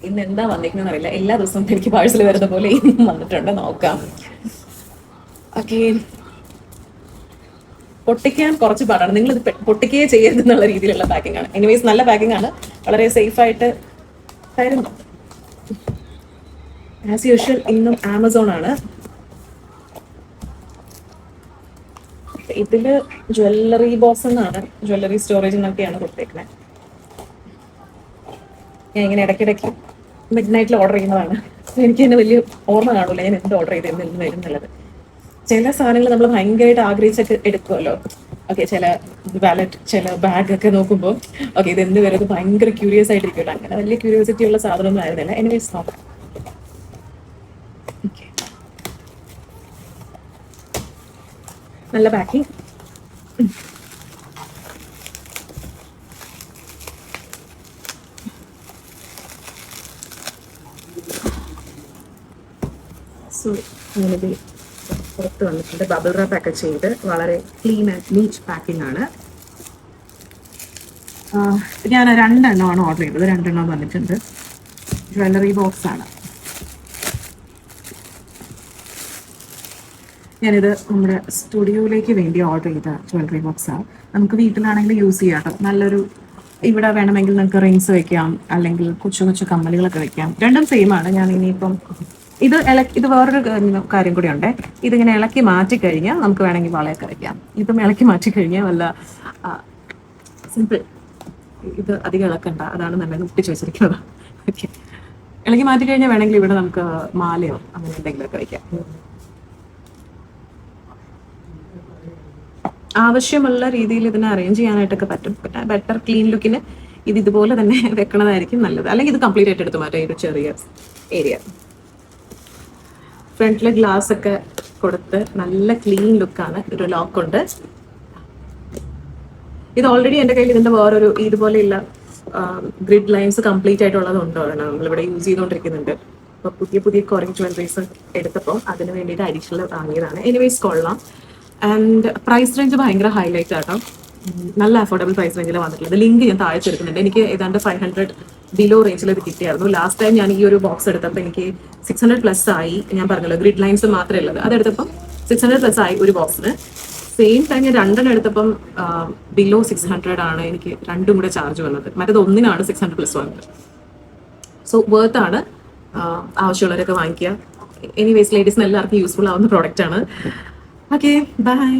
ഇന്ന് എന്താ വന്നിരിക്കുന്നതെന്ന് അറിയില്ല. എല്ലാ ദിവസവും എനിക്ക് പാഴ്സൽ വരുന്ന പോലെ ഇന്നും വന്നിട്ടുണ്ട്. നോക്കാം. ഓക്കെ, പൊട്ടിക്കാൻ കുറച്ച് പാടാണ്. നിങ്ങളിത് പൊട്ടിക്കുകയെ ചെയ്യരുത് എന്നുള്ള രീതിയിലുള്ള പാക്കിംഗ് ആണ്. എനിവേസ് നല്ല പാക്കിംഗ് ആണ്, വളരെ സേഫ് ആയിട്ട് തരുന്നു. ആസ് യൂഷ്വൽ ഇന്നും ആമസോൺ ആണ്. ഇതില് ജ്വല്ലറി ബോക്സ് എന്നാണ്, ജ്വല്ലറി സ്റ്റോറേജ് എന്നൊക്കെയാണ് കൊടുത്തേക്കുന്നത്. ഞാൻ ഇങ്ങനെ ഇടയ്ക്കിടയ്ക്ക് മിഡ് നൈറ്റിൽ ഓർഡർ ചെയ്യുന്നതാണ്. എനിക്ക് തന്നെ വലിയ ഓർമ്മ കാണില്ല ഞാൻ എന്ത് ഓർഡർ ചെയ്ത് എന്ന് വരുന്നുള്ളത്. ചില സാധനങ്ങൾ നമ്മൾ ഭയങ്കരമായിട്ട് ആഗ്രഹിച്ചൊക്കെ എടുക്കുമല്ലോ. ഓക്കെ, ചില വാലറ്റ്, ചില ബാഗ് ഒക്കെ നോക്കുമ്പോൾ ഓക്കെ ഇത് എന്ത് വരുന്നത് ഭയങ്കര ക്യൂരിയസ് ആയിട്ടിരിക്കുമല്ലോ. അങ്ങനെ വലിയ ക്യൂരിയോസിറ്റി ഉള്ള സാധനമൊന്നും ആയിരുന്നില്ല. എനിവേസ് നോക്കാം. ഓക്കെ, നല്ല പാക്കിംഗ്. സോ ഞാനിത് പുറത്ത് വന്നിട്ടുണ്ട്. ബബിൾ റാപ്പ് ഒക്കെ ചെയ്ത് വളരെ ക്ലീൻ ആൻഡ് നീറ്റ് പാക്കിംഗ് ആണ്. ഞാൻ രണ്ടെണ്ണമാണ് ഓർഡർ ചെയ്തത്. രണ്ടെണ്ണം വന്നിട്ടുണ്ട്. ജ്വല്ലറി ബോക്സ് ആണ്. ഞാനിത് നമ്മുടെ സ്റ്റുഡിയോയിലേക്ക് വേണ്ടി ഓർഡർ ചെയ്ത ജ്വല്ലറി ബോക്സാണ്. നമുക്ക് വീട്ടിലാണെങ്കിൽ യൂസ് ചെയ്യാം കേട്ടോ. നല്ലൊരു, ഇവിടെ വേണമെങ്കിൽ നിങ്ങൾക്ക് റിങ്സ് വെക്കാം, അല്ലെങ്കിൽ കൊച്ചു കൊച്ചു കമ്മലുകളൊക്കെ വെക്കാം. രണ്ടും സെയിം ആണ്. ഞാൻ ഇനിയിപ്പം ഇത് വേറൊരു കാര്യം കൂടി ഉണ്ട്. ഇതിങ്ങനെ ഇളക്കി മാറ്റിക്കഴിഞ്ഞാൽ നമുക്ക് വേണമെങ്കിൽ വളയൊക്കെ വെക്കാം. ഇതും ഇളക്കി മാറ്റിക്കഴിഞ്ഞാൽ വല്ല സിമ്പിൾ. ഇത് അധികം ഇളക്കണ്ട, അതാണ് നല്ലത്. ഒട്ടിച്ച് വെച്ചിരിക്കുന്നത്. ഓക്കെ, ഇളക്കി മാറ്റിക്കഴിഞ്ഞാൽ വേണമെങ്കിൽ ഇവിടെ നമുക്ക് മാലയോ അങ്ങനെ എന്തെങ്കിലുമൊക്കെ വെക്കാം. ആവശ്യമുള്ള രീതിയിൽ ഇതിനെ അറേഞ്ച് ചെയ്യാനായിട്ടൊക്കെ പറ്റും. ബെറ്റർ ക്ലീൻ ലുക്കിന് ഇത് ഇതുപോലെ തന്നെ വെക്കണതായിരിക്കും നല്ലത്. അല്ലെങ്കിൽ ഇത് കംപ്ലീറ്റ് ആയിട്ട് എടുത്ത് മാറ്റാം. ഒരു ചെറിയ ഏരിയ ഫ്രണ്ടിലെ ഗ്ലാസ് ഒക്കെ കൊടുത്ത് നല്ല ക്ലീൻ ലുക്കാണ്. ഒരു ലോക്ക് ഉണ്ട്. ഇത് ഓൾറെഡി എൻ്റെ കയ്യിൽ ഇതിന്റെ വേറൊരു ഇതുപോലെയുള്ള ഗ്രിഡ് ലൈൻസ് കംപ്ലീറ്റ് ആയിട്ടുള്ളതുണ്ടോ നമ്മളിവിടെ യൂസ് ചെയ്തുകൊണ്ടിരിക്കുന്നുണ്ട്. അപ്പൊ പുതിയ പുതിയ കുറേ ജ്വല്ലറീസ് എടുത്തപ്പോൾ അതിന് വേണ്ടിയിട്ട് അഡീഷണൽ വാങ്ങിയതാണ്. എനിവേസ് കൊള്ളാം. ആൻഡ് പ്രൈസ് റേഞ്ച് ഭയങ്കര ഹൈലൈറ്റ് ആട്ടോ. നല്ല അഫോർഡബിൾ പ്രൈസ് റേഞ്ചിൽ വന്നിട്ടുള്ളത്. ലിങ്ക് ഞാൻ താഴെ ചേർക്കുന്നുണ്ട്. എനിക്ക് ഏതാണ്ട് 500 ബിലോ റേഞ്ചിൽ ഇത് കിട്ടിയായിരുന്നു. ലാസ്റ്റ് ടൈം ഞാൻ ഈ ഒരു ബോക്സ് എടുത്തപ്പോൾ എനിക്ക് 600+ ആയി. ഞാൻ പറഞ്ഞല്ലോ ഗ്രിഡ് ലൈൻസ് മാത്രമേ ഉള്ളത്. അതെടുത്തപ്പം 600+ ആയി ഒരു ബോക്സിന്. സെയിം ടൈം ഞാൻ രണ്ടെണ്ണം എടുത്തപ്പം ബിലോ 600 ആണ് എനിക്ക് രണ്ടും കൂടെ ചാർജ് വന്നത്. മറ്റേത് ഒന്നിനാണ് 600+ വന്നത്. സോ വർത്ത് ആണ്. ആവശ്യമുള്ളവരൊക്കെ വാങ്ങിക്കുക. എനിവേസ് ലേഡീസിന് എല്ലാവർക്കും യൂസ്ഫുൾ ആവുന്ന പ്രോഡക്റ്റ് ആണ്. Okay, bye.